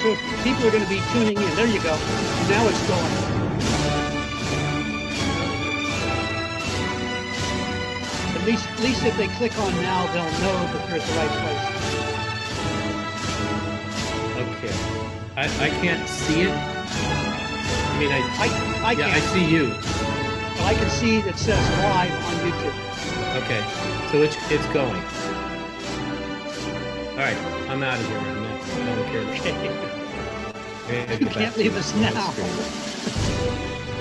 So people are going to be tuning in. There you go. Now it's going. At least if they click on now, they'll know that they're at the right place. Okay. I can't see it. I mean, I can. I see you. But I can see that says live on YouTube. Okay. So it's going. All right. I'm out of here. I don't care. Okay. You can't leave us now.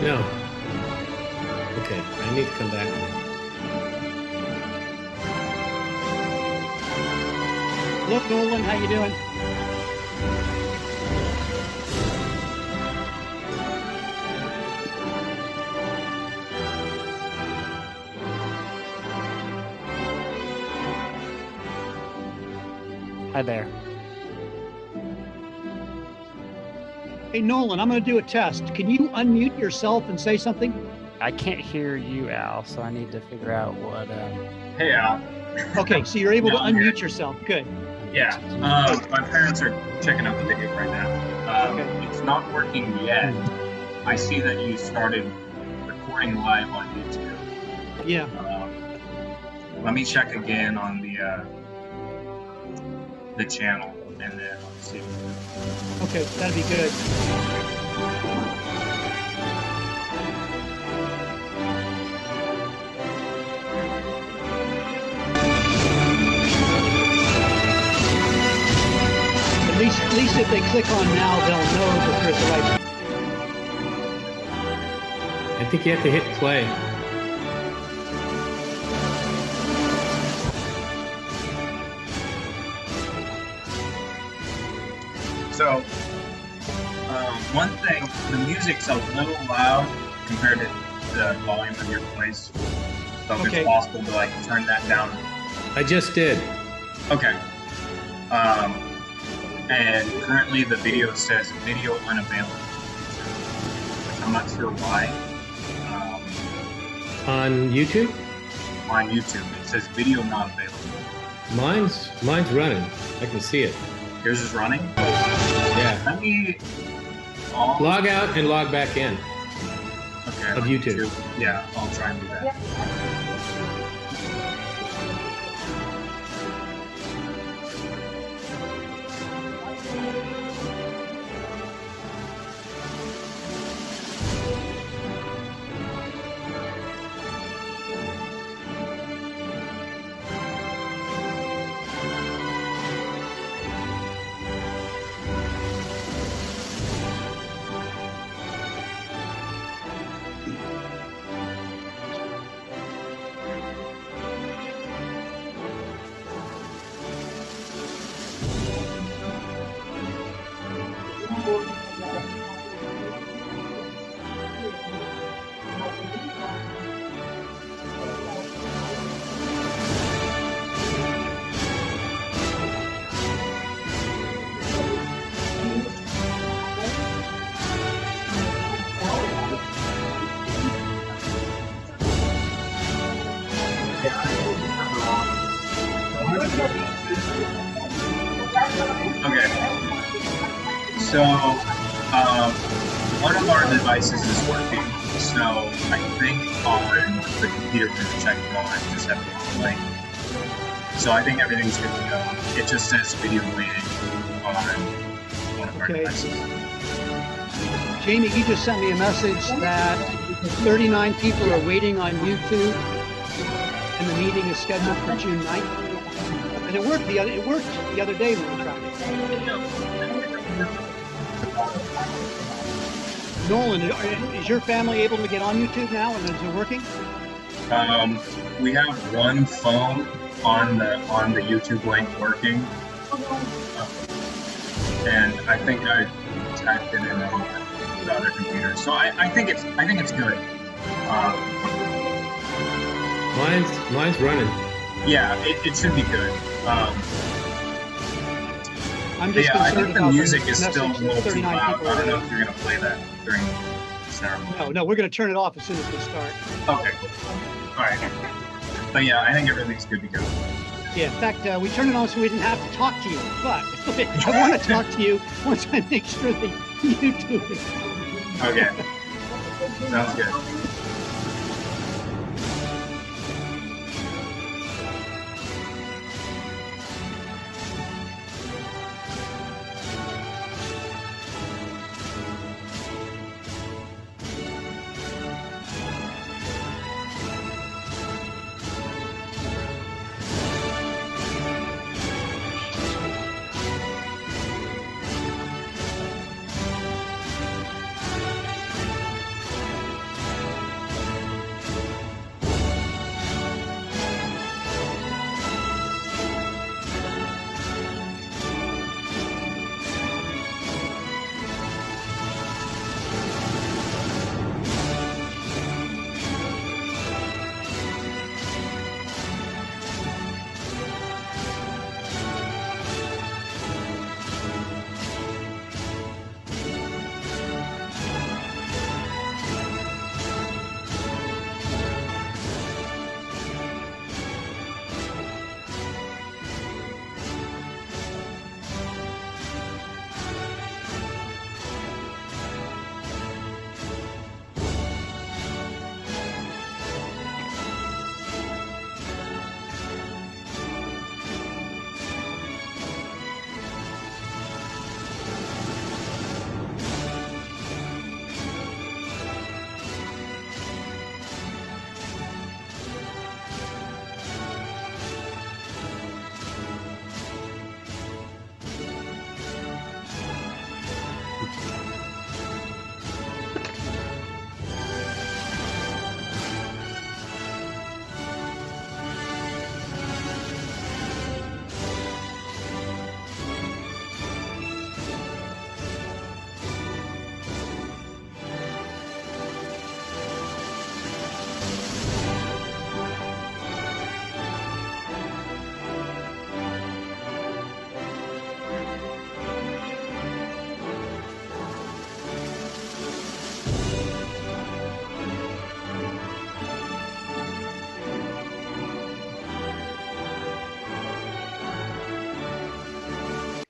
No. Okay. I need to come back. Look, Nolan, how you doing? Hi there. Hey, Nolan, I'm going to do a test. Can you unmute yourself and say something? I can't hear you, Al, so I need to figure out what. Hey, Al. Okay, so you're able to unmute yourself. Good. Yeah. My parents are checking out the video right now. Okay. It's not working yet. I see that you started recording live on YouTube. Yeah. Let me check again on the channel, and then I'll see. Okay, that'd be good. At least if they click on now, they'll know that they're at the right. I think you have to hit play. So, one thing, the music's a little loud compared to the volume of your place. So if it's possible to like turn that down. I just did. Okay. And currently the video says video unavailable. I'm not sure why. On YouTube? On YouTube, it says video not available. Mine's running. I can see it. Yours is running? Yeah. Let me log out and log back in. Okay. Of YouTube. Yeah, I'll try and do that. Yep. Okay. So, one of our devices is working. So I think on the computer we're gonna check it on. Just have it on link. So I think everything's good to go. It just says video waiting on one of our devices. Jamie, you just sent me a message that 39 people are waiting on YouTube, and the meeting is scheduled for June 9th. And it worked the other day when we tried it. Nolan, is your family able to get on YouTube now, and is it working? We have one phone on the YouTube link working, and I think I tapped it in on the other computer. So I think it's good. Mine's running. Yeah, it should be good. I'm just I think the music is message still a little too loud. people I don't know if you're going to play that during the ceremony. No, we're going to turn it off as soon as we start. Okay, cool. All right. But yeah, I think everything's good to go. Yeah, in fact, we turned it on so we didn't have to talk to you, but I want to talk to you once I make sure the YouTube is. Okay. Sounds good.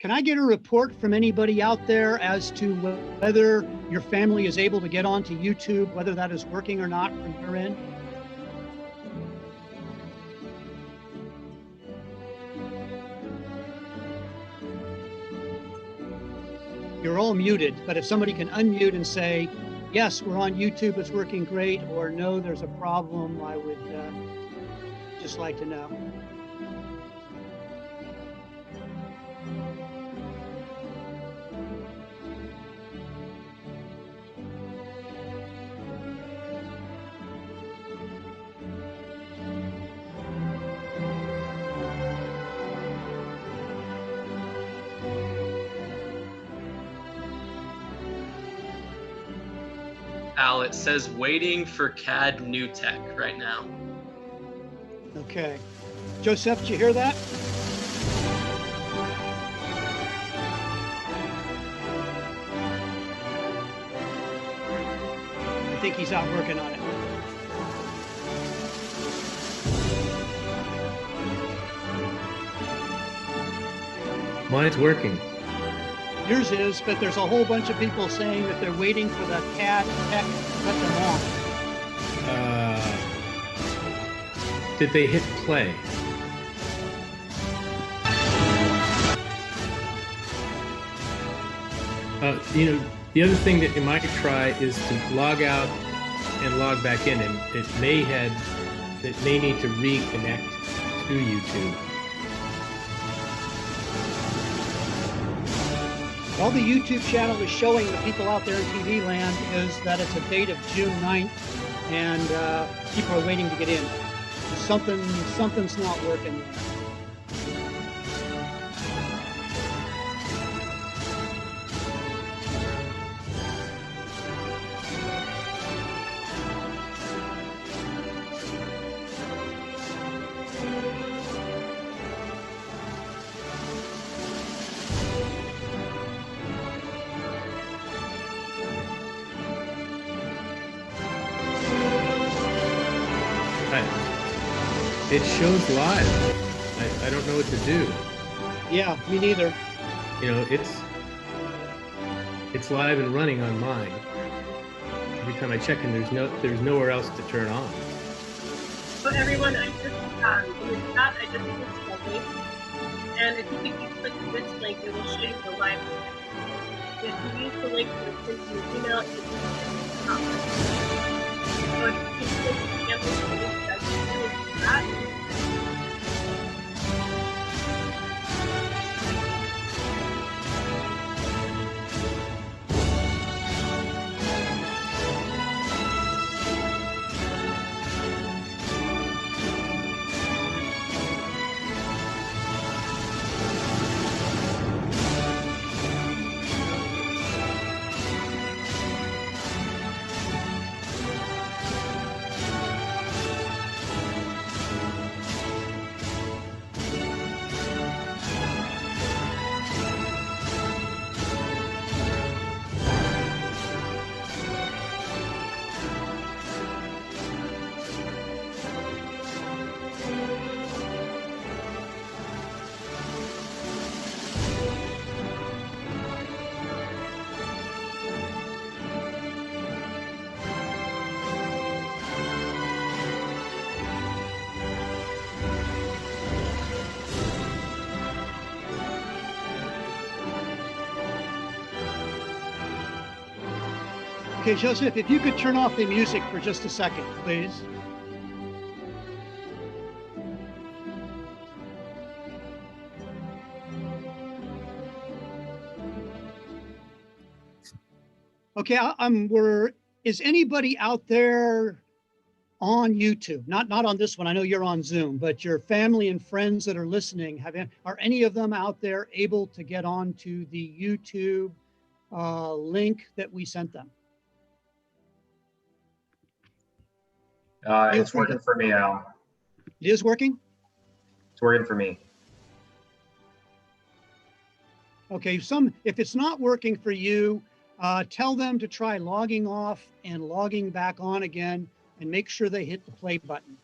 Can I get a report from anybody out there as to whether your family is able to get onto YouTube, whether that is working or not from your end? You're all muted, but if somebody can unmute and say, yes, we're on YouTube, it's working great, or no, there's a problem, I would just like to know. Al, it says waiting for CAD new tech right now. Okay. Joseph, did you hear that? I think he's out working on it. Mine's working. Yours is, but there's a whole bunch of people saying that they're waiting for the CAD tech to let them on. Did they hit play? The other thing that you might try is to log out and log back in, and it may need to reconnect to YouTube. All the YouTube channel is showing the people out there in TV land is that it's a date of June 9th, and people are waiting to get in. Something's not working there. It shows live. I don't know what to do. Yeah, me neither. You know, it's live and running on mine. Every time I check in, there's nowhere else to turn on. So everyone, I just in the chat, I just posted a link, and if you click this link, it will show you the live. If you use the link that is sent to your email, it will come. So if you can click the cancel link that's in the chat. Okay, Joseph, if you could turn off the music for just a second, please. Okay, is anybody out there on YouTube? Not on this one. I know you're on Zoom, but your family and friends that are listening, are any of them out there able to get onto the YouTube link that we sent them? It's working for me, Al. It is working? It's working for me. Okay, if it's not working for you, tell them to try logging off and logging back on again and make sure they hit the play button.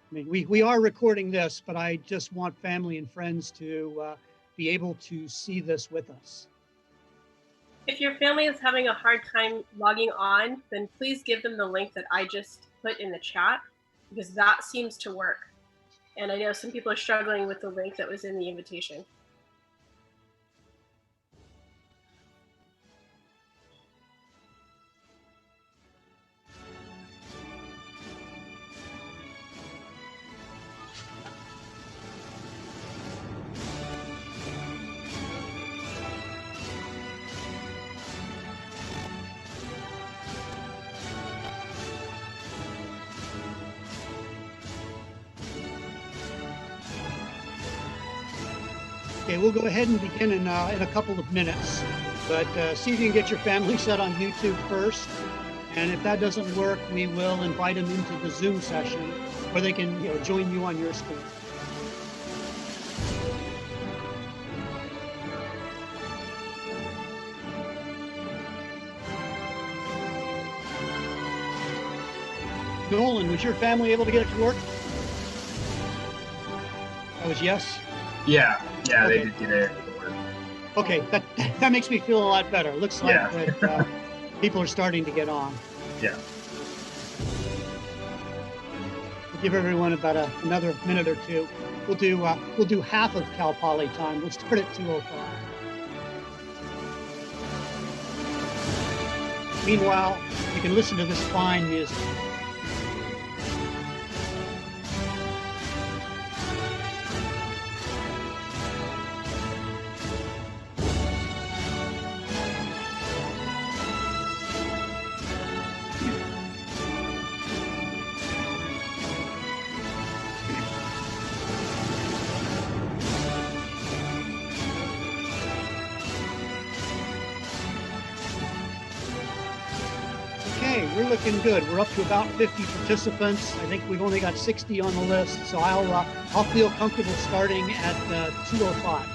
I mean, we are recording this, but I just want family and friends to be able to see this with us. If your family is having a hard time logging on, then please give them the link that I just put in the chat, because that seems to work. And I know some people are struggling with the link that was in the invitation. Okay, we'll go ahead and begin in a couple of minutes, but see if you can get your family set on YouTube first. And if that doesn't work, we will invite them into the Zoom session where they can join you on your screen. Nolan, was your family able to get it to work? That was yes? Yeah, Okay. They did get it to work. Okay, that makes me feel a lot better. Looks like Yeah. that people are starting to get on. Yeah. We'll give everyone about another minute or two. We'll do half of Cal Poly time. We'll start at 2:05. Meanwhile, you can listen to this fine music. We're looking good. We're up to about 50 participants. I think we've only got 60 on the list, so I'll feel comfortable starting at 2:05.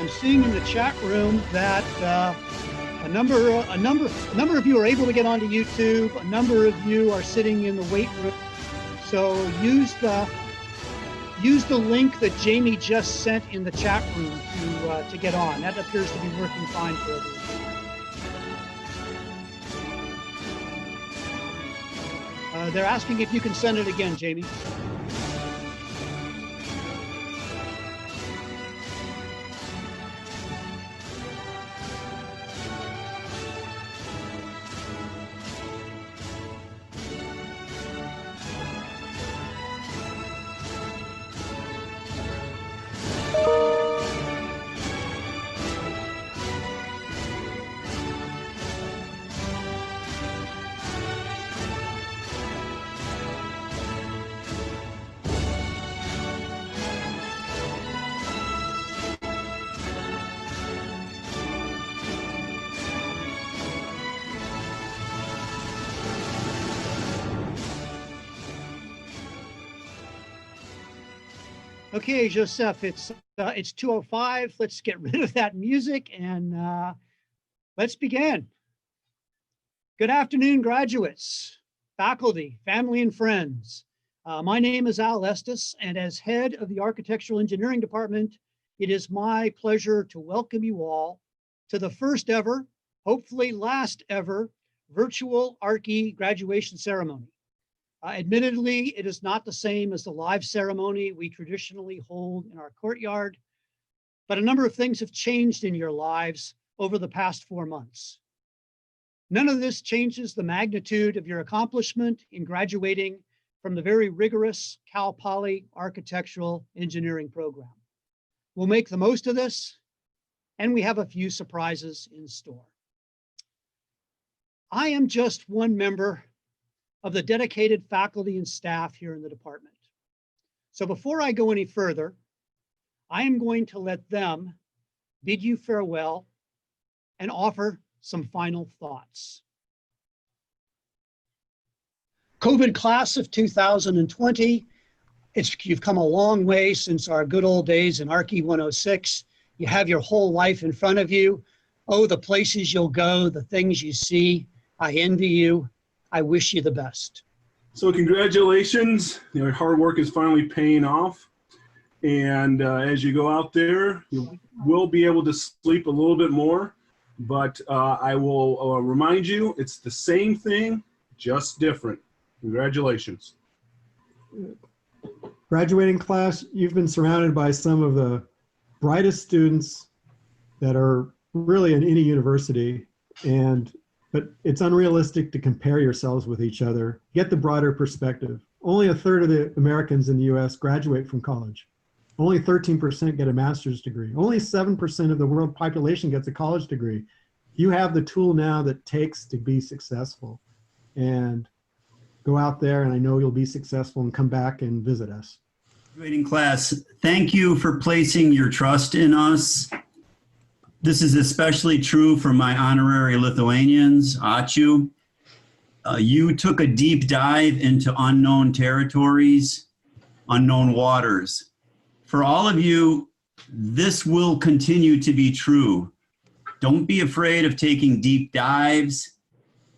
I'm seeing in the chat room that a number of you are able to get onto YouTube. A number of you are sitting in the wait room. So use the link that Jamie just sent in the chat room to get on. That appears to be working fine for everyone. They're asking if you can send it again, Jamie. Okay, Joseph, it's 2:05. Let's get rid of that music and let's begin. Good afternoon, graduates, faculty, family, and friends. My name is Al Estes, and as head of the Architectural Engineering Department, it is my pleasure to welcome you all to the first ever, hopefully last ever, virtual ARCE graduation ceremony. Admittedly, it is not the same as the live ceremony we traditionally hold in our courtyard, but a number of things have changed in your lives over the past 4 months. None of this changes the magnitude of your accomplishment in graduating from the very rigorous Cal Poly Architectural Engineering program. We'll make the most of this, and we have a few surprises in store. I am just one member of the dedicated faculty and staff here in the department. So before I go any further, I am going to let them bid you farewell and offer some final thoughts. COVID class of 2020, you've come a long way since our good old days in ARCE 106. You have your whole life in front of you. Oh, the places you'll go, the things you see. I envy you. I wish you the best. So congratulations, your hard work is finally paying off. And as you go out there, you will be able to sleep a little bit more, but I will remind you, it's the same thing, just different. Congratulations. Graduating class, you've been surrounded by some of the brightest students that are really in any university, but it's unrealistic to compare yourselves with each other. Get the broader perspective. Only a third of the Americans in the US graduate from college. Only 13% get a master's degree. Only 7% of the world population gets a college degree. You have the tool now that takes to be successful. And go out there, and I know you'll be successful, and come back and visit us. Graduating class, thank you for placing your trust in us. This is especially true for my honorary Lithuanians, Ačiū. You took a deep dive into unknown territories, unknown waters. For all of you, this will continue to be true. Don't be afraid of taking deep dives.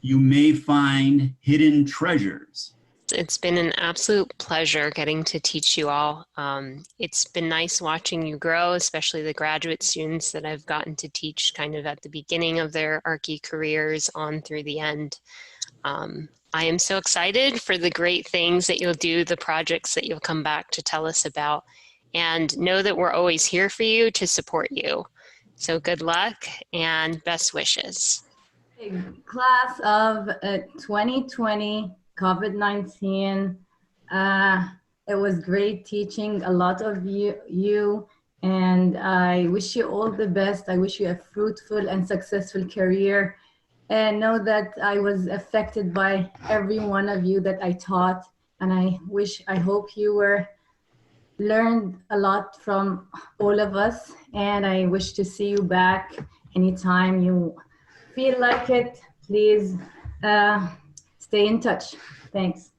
You may find hidden treasures. It's been an absolute pleasure getting to teach you all. It's been nice watching you grow, especially the graduate students that I've gotten to teach kind of at the beginning of their ARCE careers on through the end. I am so excited for the great things that you'll do, the projects that you'll come back to tell us about, and know that we're always here for you to support you. So good luck and best wishes. Class of 2020, COVID-19, it was great teaching a lot of you, and I wish you all the best. I wish you a fruitful and successful career, and know that I was affected by every one of you that I taught, and I hope you learned a lot from all of us, and I wish to see you back anytime you feel like it. Please stay in touch. Thanks.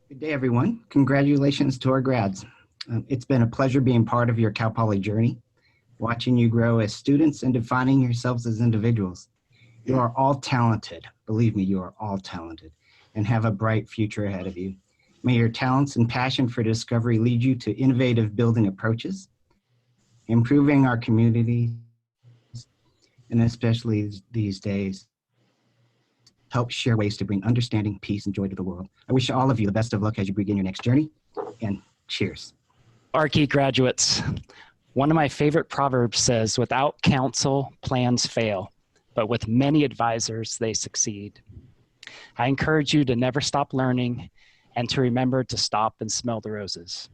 Good day, everyone. Congratulations to our grads. It's been a pleasure being part of your Cal Poly journey. watching you grow as students and defining yourselves as individuals. You are all talented. Believe me, you are all talented and have a bright future ahead of you. May your talents and passion for discovery lead you to innovative building approaches, improving our communities, and especially these days, help share ways to bring understanding, peace, and joy to the world. I wish all of you the best of luck as you begin your next journey, and cheers. ARCE graduates, one of my favorite proverbs says, without counsel, plans fail, but with many advisors, they succeed. I encourage you to never stop learning and to remember to stop and smell the roses.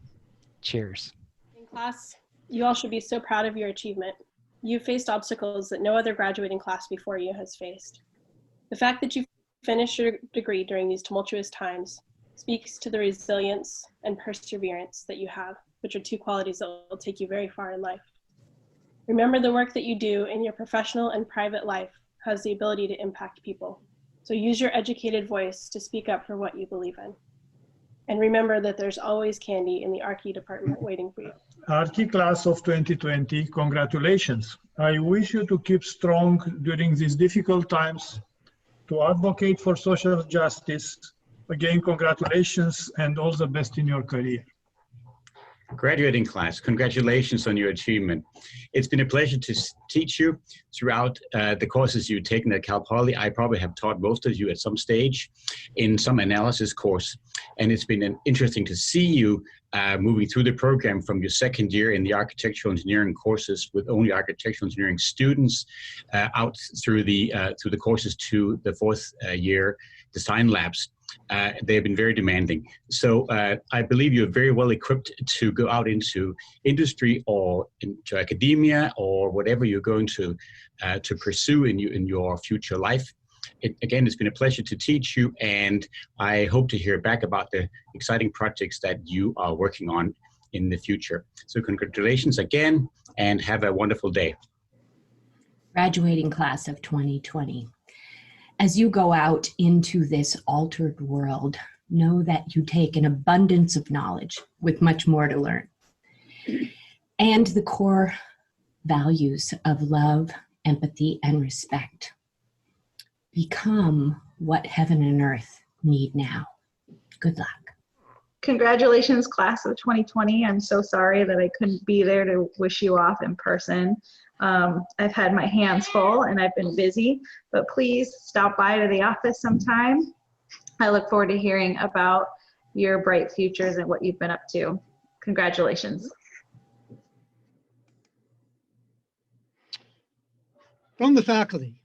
Cheers. In class, you all should be so proud of your achievement. You faced obstacles that no other graduating class before you has faced. The fact that you finished your degree during these tumultuous times speaks to the resilience and perseverance that you have, which are two qualities that will take you very far in life. Remember, the work that you do in your professional and private life has the ability to impact people. So use your educated voice to speak up for what you believe in. And remember that there's always candy in the ARCE department waiting for you. ARCE class of 2020, congratulations. I wish you to keep strong during these difficult times, to advocate for social justice. Again, congratulations and all the best in your career. Graduating class, congratulations on your achievement. It's been a pleasure to teach you throughout the courses you've taken at Cal Poly. I probably have taught most of you at some stage in some analysis course, and it's been interesting to see you moving through the program from your second year in the architectural engineering courses with only architectural engineering students out through the courses to the fourth year design labs. They have been very demanding. So I believe you're very well equipped to go out into industry or into academia or whatever you're going to pursue in your future life. Again, it's been a pleasure to teach you, and I hope to hear back about the exciting projects that you are working on in the future. So congratulations again, and have a wonderful day. Graduating class of 2020. As you go out into this altered world, know that you take an abundance of knowledge with much more to learn. And the core values of love, empathy, and respect. Become what heaven and earth need now. Good luck. Congratulations, class of 2020. I'm so sorry that I couldn't be there to wish you off in person. I've had my hands full and I've been busy, but please stop by to the office sometime. I look forward to hearing about your bright futures and what you've been up to. Congratulations. From the faculty.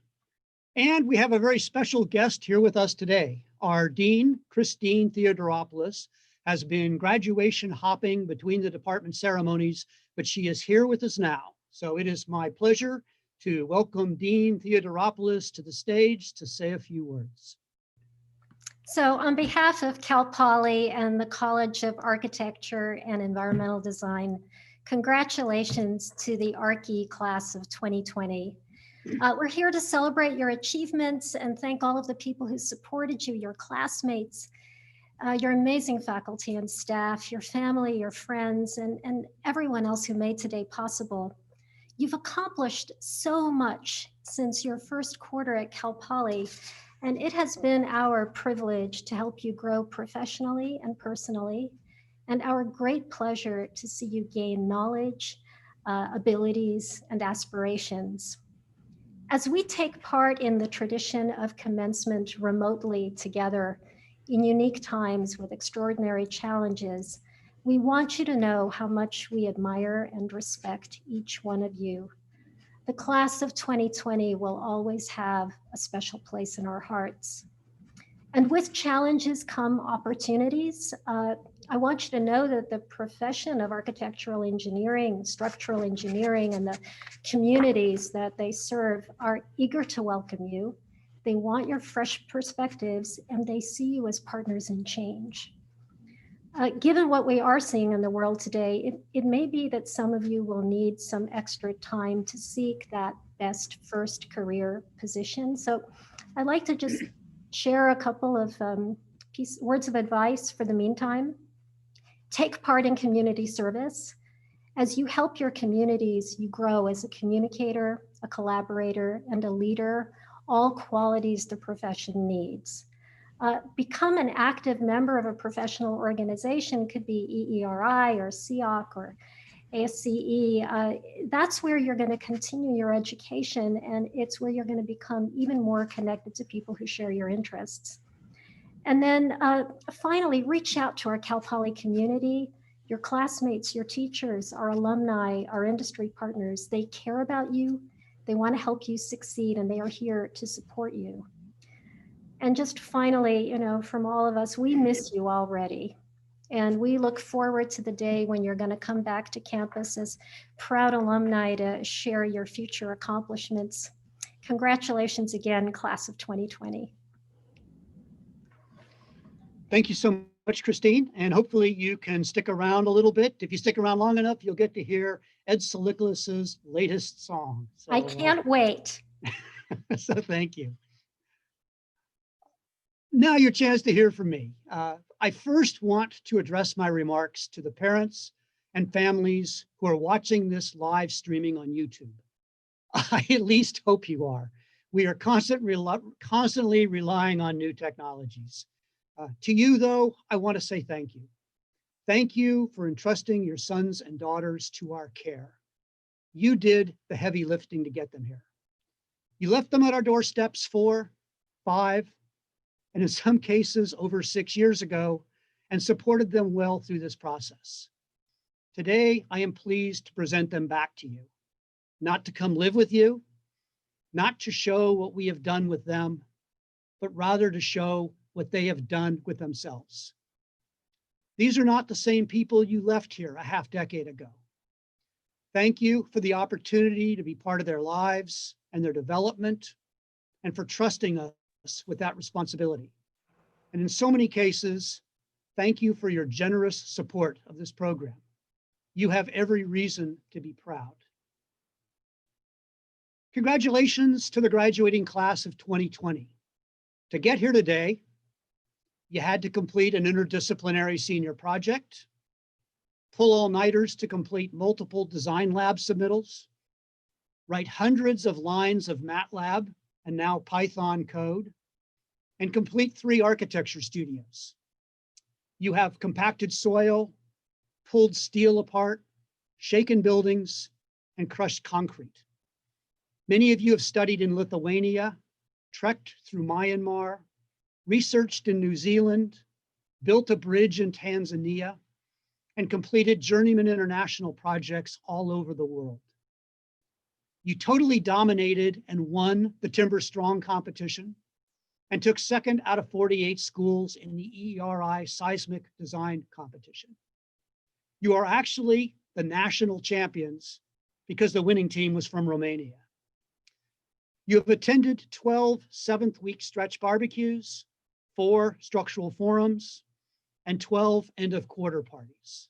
And we have a very special guest here with us today. Our Dean, Christine Theodoropoulos, has been graduation hopping between the department ceremonies, but she is here with us now. So it is my pleasure to welcome Dean Theodoropoulos to the stage to say a few words. So on behalf of Cal Poly and the College of Architecture and Environmental Design, congratulations to the ARCE class of 2020. We're here to celebrate your achievements and thank all of the people who supported you, your classmates, your amazing faculty and staff, your family, your friends, and everyone else who made today possible. You've accomplished so much since your first quarter at Cal Poly, and it has been our privilege to help you grow professionally and personally, and our great pleasure to see you gain knowledge, abilities, and aspirations. As we take part in the tradition of commencement remotely together in unique times with extraordinary challenges, we want you to know how much we admire and respect each one of you. The class of 2020 will always have a special place in our hearts. And with challenges come opportunities. I want you to know that the profession of architectural engineering, structural engineering, and the communities that they serve are eager to welcome you. They want your fresh perspectives, and they see you as partners in change. Given what we are seeing in the world today, it may be that some of you will need some extra time to seek that best first career position. So I'd like to just share a couple of words of advice for the meantime. Take part in community service. As you help your communities, you grow as a communicator, a collaborator, and a leader, all qualities the profession needs. Become an active member of a professional organization, could be EERI or SEOC or ASCE. That's where you're going to continue your education, and it's where you're going to become even more connected to people who share your interests. And then finally, reach out to our Cal Poly community, your classmates, your teachers, our alumni, our industry partners. They care about you, they want to help you succeed, and they are here to support you. And just finally, you know, from all of us, we miss you already. And we look forward to the day when you're going to come back to campus as proud alumni to share your future accomplishments. Congratulations again, class of 2020. Thank you so much, Christine. And hopefully you can stick around a little bit. If you stick around long enough, you'll get to hear Ed Soliklis's latest song. So, I can't wait. So thank you. Now your chance to hear from me. I first want to address my remarks to the parents and families who are watching this live streaming on YouTube. I at least hope you are. We are constantly relying on new technologies. To you, though, I want to say thank you. Thank you for entrusting your sons and daughters to our care. You did the heavy lifting to get them here. You left them at our doorsteps 4, 5, and in some cases over 6 years ago, and supported them well through this process. Today, I am pleased to present them back to you, not to come live with you, not to show what we have done with them, but rather to show what they have done with themselves. These are not the same people you left here a half decade ago. Thank you for the opportunity to be part of their lives and their development, and for trusting us with that responsibility. And in so many cases, thank you for your generous support of this program. You have every reason to be proud. Congratulations to the graduating class of 2020. To get here today, you had to complete an interdisciplinary senior project, pull all-nighters to complete multiple design lab submittals, write hundreds of lines of MATLAB and now Python code, and complete 3 architecture studios. You have compacted soil, pulled steel apart, shaken buildings, and crushed concrete. Many of you have studied in Lithuania, trekked through Myanmar, researched in New Zealand, built a bridge in Tanzania, and completed journeyman international projects all over the world. You totally dominated and won the Timber Strong competition and took 2nd out of 48 schools in the ERI seismic design competition. You are actually the national champions because the winning team was from Romania. You have attended 12 7th-week stretch barbecues, 4 structural forums, and 12 end-of-quarter parties.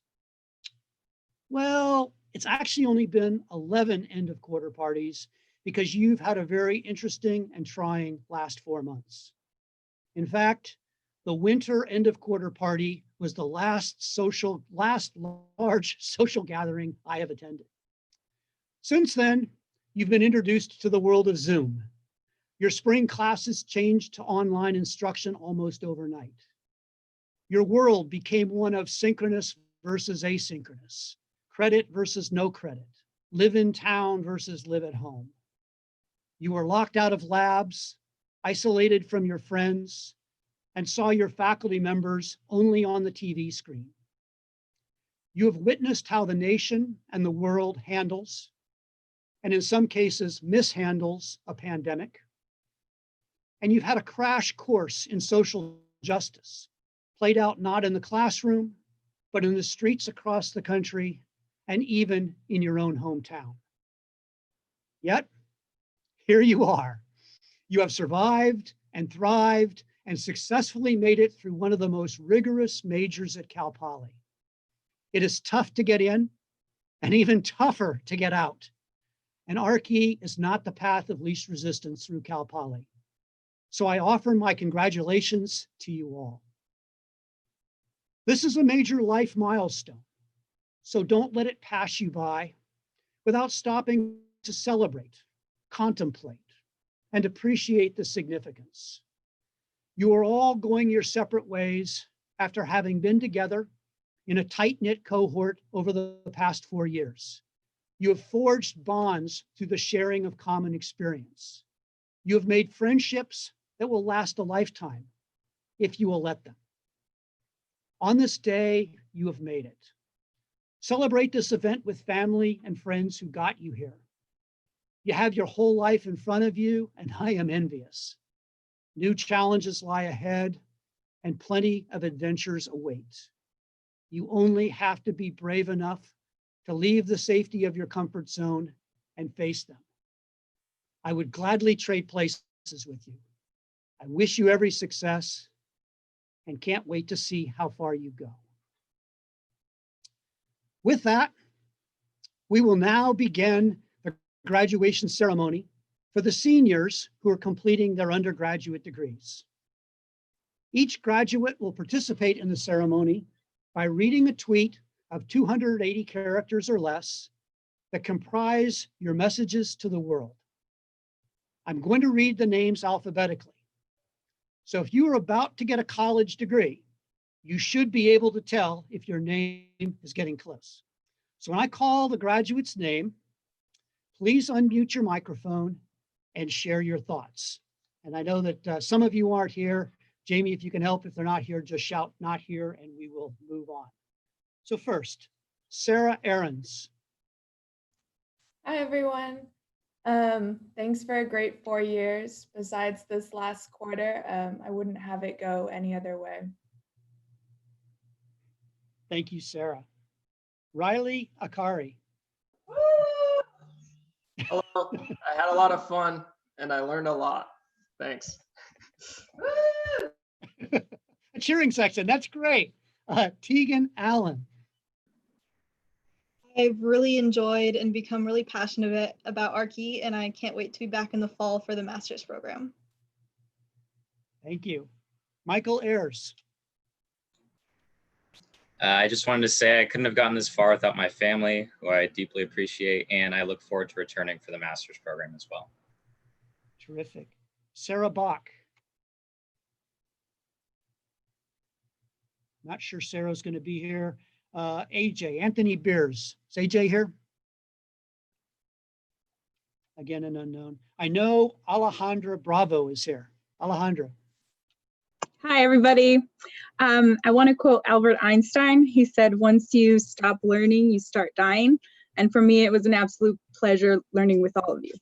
Well, it's actually only been 11 end-of-quarter parties because you've had a very interesting and trying last 4 months. In fact, the winter end-of-quarter party was the last large social gathering I have attended. Since then, you've been introduced to the world of Zoom. Your spring classes changed to online instruction almost overnight. Your world became one of synchronous versus asynchronous, credit versus no credit, live in town versus live at home. You were locked out of labs, isolated from your friends, and saw your faculty members only on the TV screen. You have witnessed how the nation and the world handles, and in some cases mishandles, a pandemic. And you've had a crash course in social justice, played out not in the classroom, but in the streets across the country, and even in your own hometown. Yet, here you are. You have survived and thrived and successfully made it through one of the most rigorous majors at Cal Poly. It is tough to get in and even tougher to get out. And ARCE is not the path of least resistance through Cal Poly. So I offer my congratulations to you all. This is a major life milestone. So don't let it pass you by without stopping to celebrate, contemplate, and appreciate the significance. You are all going your separate ways after having been together in a tight-knit cohort over the past 4 years. You have forged bonds through the sharing of common experience. You have made friendships that will last a lifetime if you will let them. On this day, you have made it. Celebrate this event with family and friends who got you here. You have your whole life in front of you, and I am envious. New challenges lie ahead, and plenty of adventures await. You only have to be brave enough to leave the safety of your comfort zone and face them. I would gladly trade places with you. I wish you every success and can't wait to see how far you go. With that, we will now begin the graduation ceremony for the seniors who are completing their undergraduate degrees. Each graduate will participate in the ceremony by reading a tweet of 280 characters or less that comprise your messages to the world. I'm going to read the names alphabetically. So if you are about to get a college degree, you should be able to tell if your name is getting close. So when I call the graduate's name, please unmute your microphone and share your thoughts. And I know that some of you aren't here. Jamie, if you can help, if they're not here, just shout "not here" and we will move on. So first, Sarah Ahrens. Hi, everyone. Thanks for a great 4 years. Besides this last quarter, I wouldn't have it go any other way. Thank you, Sarah. Riley Akari. Hello, I had a lot of fun and I learned a lot. Thanks. A cheering section, that's great. Tegan Allen. I've really enjoyed and become really passionate about ARCE, and I can't wait to be back in the fall for the master's program. Thank you. Michael Ayers. I just wanted to say I couldn't have gotten this far without my family, who I deeply appreciate, and I look forward to returning for the master's program as well. Terrific. Sarah Bach. Not sure Sarah's going to be here. AJ, Anthony Beers. Is AJ here? Again, an unknown. I know Alejandra Bravo is here. Alejandra. Hi, everybody. I want to quote Albert Einstein. He said, "Once you stop learning, you start dying." And for me, it was an absolute pleasure learning with all of you.